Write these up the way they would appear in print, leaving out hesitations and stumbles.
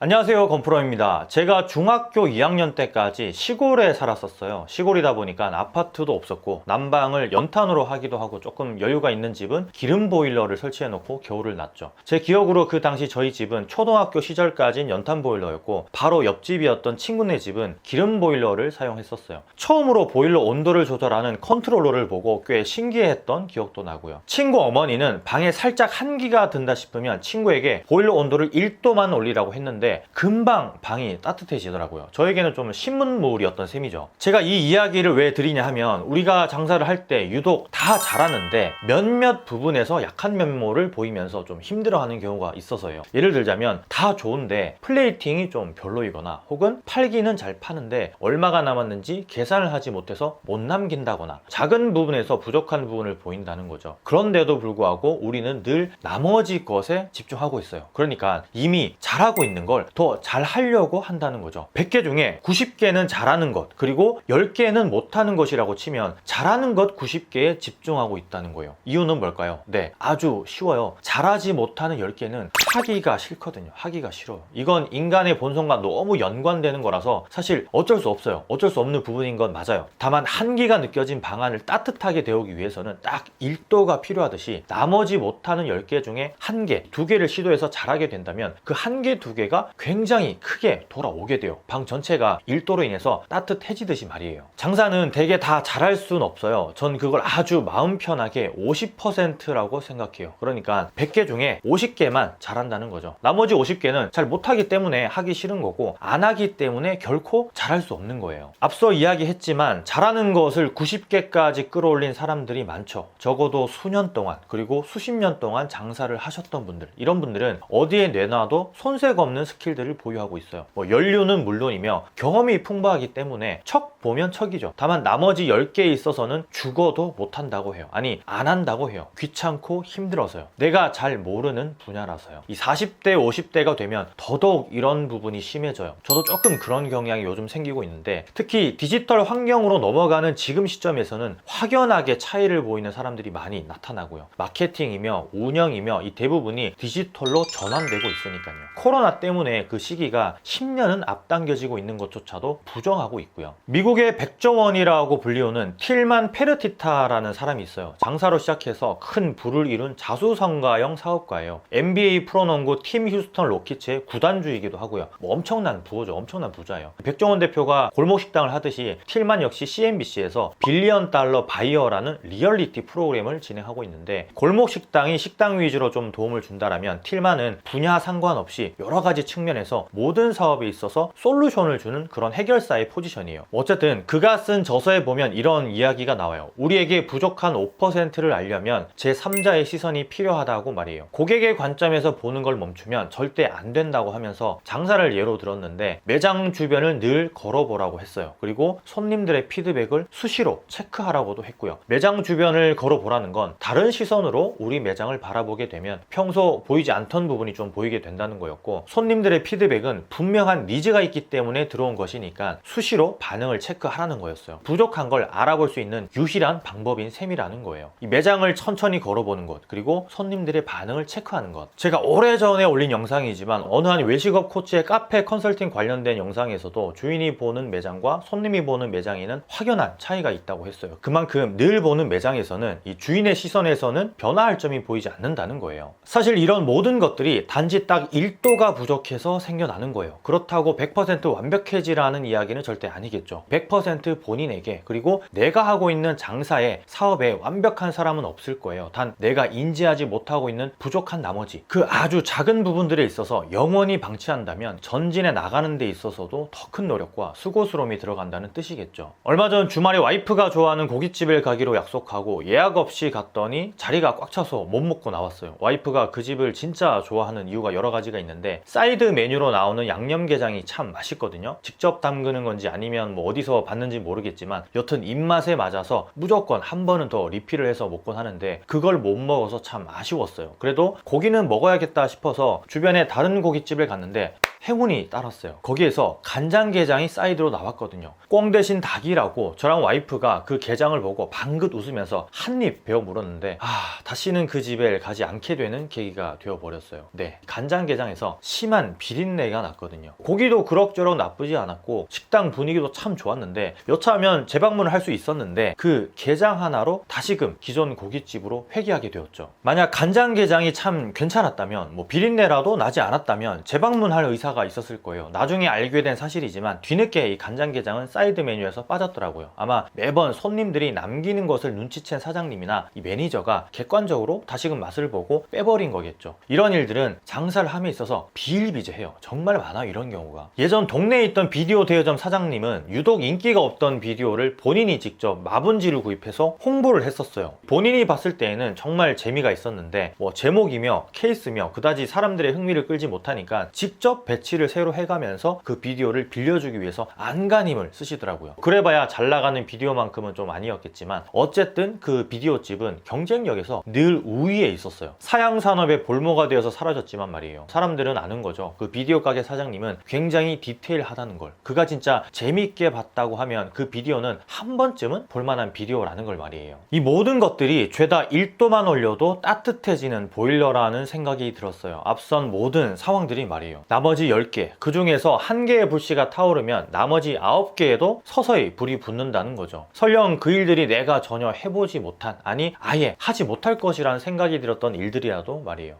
안녕하세요, 건프로입니다. 제가 중학교 2학년 때까지 시골에 살았었어요. 시골이다 보니까 아파트도 없었고 난방을 연탄으로 하기도 하고 조금 여유가 있는 집은 기름 보일러를 설치해 놓고 겨울을 났죠. 제 기억으로 그 당시 저희 집은 초등학교 시절까지는 연탄 보일러였고 바로 옆집이었던 친구네 집은 기름 보일러를 사용했었어요. 처음으로 보일러 온도를 조절하는 컨트롤러를 보고 꽤 신기했던 기억도 나고요. 친구 어머니는 방에 살짝 한기가 든다 싶으면 친구에게 보일러 온도를 1도만 올리라고 했는데 금방 방이 따뜻해지더라고요. 저에게는 좀 신문물이었던 셈이죠. 제가 이 이야기를 왜 드리냐 하면 우리가 장사를 할 때 유독 다 잘하는데 몇몇 부분에서 약한 면모를 보이면서 좀 힘들어하는 경우가 있어서요. 예를 들자면 다 좋은데 플레이팅이 좀 별로이거나 혹은 팔기는 잘 파는데 얼마가 남았는지 계산을 하지 못해서 못 남긴다거나 작은 부분에서 부족한 부분을 보인다는 거죠. 그런데도 불구하고 우리는 늘 나머지 것에 집중하고 있어요. 그러니까 이미 잘하고 있는 걸 더 잘하려고 한다는 거죠. 100개 중에 90개는 잘하는 것, 그리고 10개는 못하는 것이라고 치면 잘하는 것 90개에 집중하고 있다는 거예요. 이유는 뭘까요? 네, 아주 쉬워요. 잘하지 못하는 10개는 하기가 싫거든요. 하기가 싫어요. 이건 인간의 본성과 너무 연관되는 거라서 사실 어쩔 수 없어요. 어쩔 수 없는 부분인 건 맞아요. 다만 한기가 느껴진 방안을 따뜻하게 데우기 위해서는 딱 1도가 필요하듯이 나머지 못하는 10개 중에 1개, 2개를 시도해서 잘하게 된다면 그 1개, 2개가 굉장히 크게 돌아오게 돼요. 방 전체가 1도로 인해서 따뜻해지듯이 말이에요. 장사는 되게 다 잘할 수는 없어요. 전 그걸 아주 마음 편하게 50%라고 생각해요. 그러니까 100개 중에 50개만 잘한다는 거죠. 나머지 50개는 잘 못하기 때문에 하기 싫은 거고 안 하기 때문에 결코 잘할 수 없는 거예요. 앞서 이야기했지만 잘하는 것을 90개까지 끌어올린 사람들이 많죠. 적어도 수년 동안 그리고 수십 년 동안 장사를 하셨던 분들, 이런 분들은 어디에 내놔도 손색 없는 스킬들을 보유하고 있어요. 연륜은 물론이며 경험이 풍부하기 때문에 척 보면 척이죠. 다만 나머지 10개에 있어서는 죽어도 못한다고 해요. 아니, 안 한다고 해요. 귀찮고 힘들어서요. 내가 잘 모르는 분야라서요. 이 40대 50대가 되면 더더욱 이런 부분이 심해져요. 저도 조금 그런 경향이 요즘 생기고 있는데 특히 디지털 환경으로 넘어가는 지금 시점에서는 확연하게 차이를 보이는 사람들이 많이 나타나고요. 마케팅이며 운영이며 이 대부분이 디지털로 전환되고 있으니까요. 코로나 때문에 그 시기가 10년은 앞당겨지고 있는 것조차도 부정하고 있고요. 미국의 백종원이라고 불리우는 틸만 페르티타라는 사람이 있어요. 장사로 시작해서 큰 부를 이룬 자수성가형 사업가예요. NBA 프로농구 팀 휴스턴 로키츠의 구단주이기도 하고요. 엄청난 부호죠. 엄청난 부자예요. 백종원 대표가 골목식당을 하듯이 틸만 역시 CNBC에서 빌리언 달러 바이어라는 리얼리티 프로그램을 진행하고 있는데 골목식당이 식당 위주로 좀 도움을 준다라면 틸만은 분야 상관없이 여러 가지 측면에서 모든 사업에 있어서 솔루션을 주는 그런 해결사의 포지션이에요. 어쨌든 그가 쓴 저서에 보면 이런 이야기가 나와요. 우리에게 부족한 5%를 알려면 제3자의 시선이 필요하다고 말해요. 고객의 관점에서 보는 걸 멈추면 절대 안 된다고 하면서 장사를 예로 들었는데 매장 주변을 늘 걸어보라고 했어요. 그리고 손님들의 피드백을 수시로 체크하라고도 했고요. 매장 주변을 걸어보라는 건 다른 시선으로 우리 매장을 바라보게 되면 평소 보이지 않던 부분이 좀 보이게 된다는 거였고, 손님들의 피드백은 분명한 니즈가 있기 때문에 들어온 것이니까 수시로 반응을 체크하라는 거였어요. 부족한 걸 알아볼 수 있는 유일한 방법인 셈이라는 거예요. 이 매장을 천천히 걸어보는 것, 그리고 손님들의 반응을 체크하는 것. 제가 오래전에 올린 영상이지만 어느 한 외식업 코치의 카페 컨설팅 관련된 영상에서도 주인이 보는 매장과 손님이 보는 매장에는 확연한 차이가 있다고 했어요. 그만큼 늘 보는 매장에서는 이 주인의 시선에서는 변화할 점이 보이지 않는다는 거예요. 사실 이런 모든 것들이 단지 딱 1도가 부족해서 생겨나는 거예요. 그렇다고 100% 완벽해지라는 이야기는 절대 아니겠죠. 100% 본인에게, 그리고 내가 하고 있는 장사에, 사업에 완벽한 사람은 없을 거예요. 단 내가 인지하지 못하고 있는 부족한 나머지 그 아주 작은 부분들에 있어서 영원히 방치한다면 전진해 나가는 데 있어서도 더 큰 노력과 수고스러움이 들어간다는 뜻이겠죠. 얼마 전 주말에 와이프가 좋아하는 고깃집을 가기로 약속하고 예약 없이 갔더니 자리가 꽉 차서 못 먹고 나왔어요. 와이프가 그 집을 진짜 좋아하는 이유가 여러 가지가 있는데 사이드 메뉴로 나오는 양념게장이 참 맛있거든요. 직접 담그는 건지 아니면 뭐 어디서 봤는지 모르겠지만 여튼 입맛에 맞아서 무조건 한 번은 더 리필을 해서 먹곤 하는데 그걸 못 먹어서 참 아쉬웠어요. 그래도 고기는 먹어야겠다 싶어서 주변에 다른 고깃집을 갔는데 행운이 따랐어요. 거기에서 간장게장이 사이드로 나왔거든요. 꽝 대신 닭이라고 저랑 와이프가 그 게장을 보고 방긋 웃으면서 한 입 베어 물었는데 다시는 그 집에 가지 않게 되는 계기가 되어버렸어요. 네, 간장게장에서 심한 비린내가 났거든요. 고기도 그럭저럭 나쁘지 않았고 식당 분위기도 참 좋았는데 여차하면 재방문을 할 수 있었는데 그 게장 하나로 다시금 기존 고깃집으로 회귀하게 되었죠. 만약 간장게장이 참 괜찮았다면 뭐 비린내라도 나지 않았다면 재방문할 의사가 있었을 거예요. 나중에 알게 된 사실이지만 뒤늦게 이 간장게장은 사이드 메뉴에서 빠졌더라고요. 아마 매번 손님들이 남기는 것을 눈치챈 사장님이나 이 매니저가 객관적으로 다시금 맛을 보고 빼버린 거겠죠. 이런 일들은 장사를 함에 있어서 비일비재해요. 정말 많아요, 이런 경우가. 예전 동네에 있던 비디오 대여점 사장님은 유독 인기가 없던 비디오를 본인이 직접 마분지를 구입해서 홍보를 했었어요. 본인이 봤을 때에는 정말 재미가 있었는데 뭐 제목이며 케이스며 그다지 사람들의 흥미를 끌지 못하니까 직접 배치를 새로 해가면서 그 비디오를 빌려주기 위해서 안간힘을 쓰시더라고요. 그래봐야 잘 나가는 비디오만큼은 좀 아니었겠지만 어쨌든 그 비디오집은 경쟁력에서 늘 우위에 있었어요. 사양산업의 볼모가 되어서 사라졌지만 말이에요. 사람들은 아는 거죠. 그 비디오 가게 사장님은 굉장히 디테일하다는 걸. 그가 진짜 재밌게 봤다고 하면 그 비디오는 한 번쯤은 볼만한 비디오라는 걸 말이에요. 이 모든 것들이 죄다 1도만 올려도 따뜻해지는 보일러라는 생각이 들었어요. 앞선 모든 상황들이 말이에요. 나머지 10개, 그 중에서 1개의 불씨가 타오르면 나머지 9개에도 서서히 불이 붙는다는 거죠. 설령 그 일들이 내가 전혀 해보지 못한, 아니 아예 하지 못할 것이라는 생각이 들었던 일들이라도 말이에요.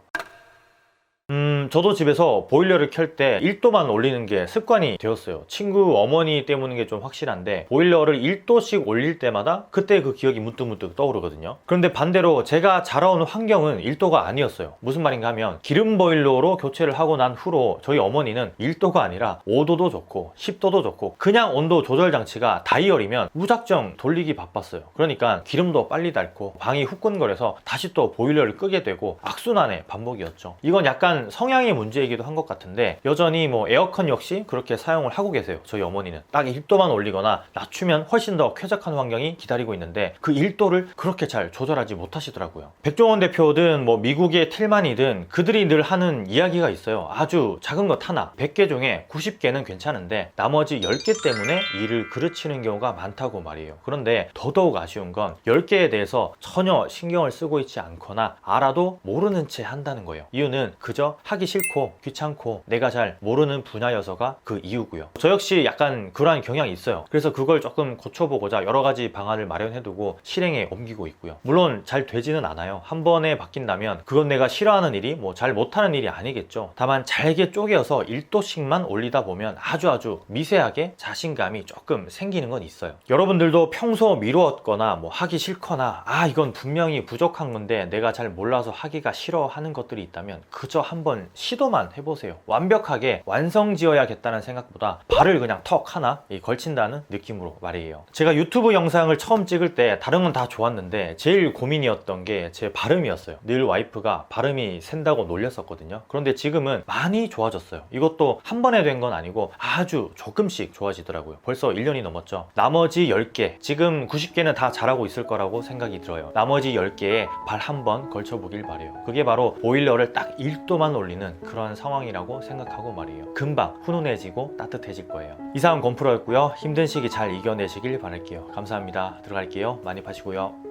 저도 집에서 보일러를 켤 때 1도만 올리는 게 습관이 되었어요. 친구 어머니 때문인 게 좀 확실한데 보일러를 1도씩 올릴 때마다 그때 그 기억이 문득문득 떠오르거든요. 그런데 반대로 제가 자라온 환경은 1도가 아니었어요. 무슨 말인가 하면 기름 보일러로 교체를 하고 난 후로 저희 어머니는 1도가 아니라 5도도 좋고 10도도 좋고 그냥 온도 조절 장치가 다이얼이면 무작정 돌리기 바빴어요. 그러니까 기름도 빨리 닳고 방이 후끈거려서 다시 또 보일러를 끄게 되고 악순환의 반복이었죠. 이건 약간 성향의 문제이기도 한 것 같은데 여전히 뭐 에어컨 역시 그렇게 사용을 하고 계세요. 저희 어머니는 딱 1도만 올리거나 낮추면 훨씬 더 쾌적한 환경이 기다리고 있는데 그 1도를 그렇게 잘 조절하지 못하시더라고요. 백종원 대표든 뭐 미국의 틸만이든 그들이 늘 하는 이야기가 있어요. 아주 작은 것 하나 100개 중에 90개는 괜찮은데 나머지 10개 때문에 일을 그르치는 경우가 많다고 말이에요. 그런데 더더욱 아쉬운 건 10개에 대해서 전혀 신경을 쓰고 있지 않거나 알아도 모르는 채 한다는 거예요. 이유는 그저 하기 싫고 귀찮고 내가 잘 모르는 분야여서가 그 이유고요. 저 역시 약간 그러한 경향이 있어요. 그래서 그걸 조금 고쳐보고자 여러 가지 방안을 마련해두고 실행에 옮기고 있고요. 물론 잘 되지는 않아요. 한 번에 바뀐다면 그건 내가 싫어하는 일이 뭐 잘 못하는 일이 아니겠죠. 다만 잘게 쪼개어서 1도씩만 올리다 보면 아주 미세하게 자신감이 조금 생기는 건 있어요. 여러분들도 평소 미루었거나 뭐 하기 싫거나 이건 분명히 부족한 건데 내가 잘 몰라서 하기가 싫어 하는 것들이 있다면 그저 한번 시도만 해보세요. 완벽하게 완성지어야겠다는 생각보다 발을 그냥 턱 하나 걸친다는 느낌으로 말이에요. 제가 유튜브 영상을 처음 찍을 때 다른 건 다 좋았는데 제일 고민이었던 게 제 발음이었어요. 늘 와이프가 발음이 샌다고 놀렸었거든요. 그런데 지금은 많이 좋아졌어요. 이것도 한 번에 된 건 아니고 아주 조금씩 좋아지더라고요. 벌써 1년이 넘었죠. 나머지 10개, 지금 90개는 다 잘하고 있을 거라고 생각이 들어요. 나머지 10개에 발 한 번 걸쳐보길 바래요. 그게 바로 보일러를 딱 1도만 올리는 그런 상황이라고 생각하고 말이에요. 금방 훈훈해지고 따뜻해질 거예요. 이상 건프로였고요. 힘든 시기 잘 이겨내시길 바랄게요. 감사합니다. 들어갈게요. 많이 파시고요.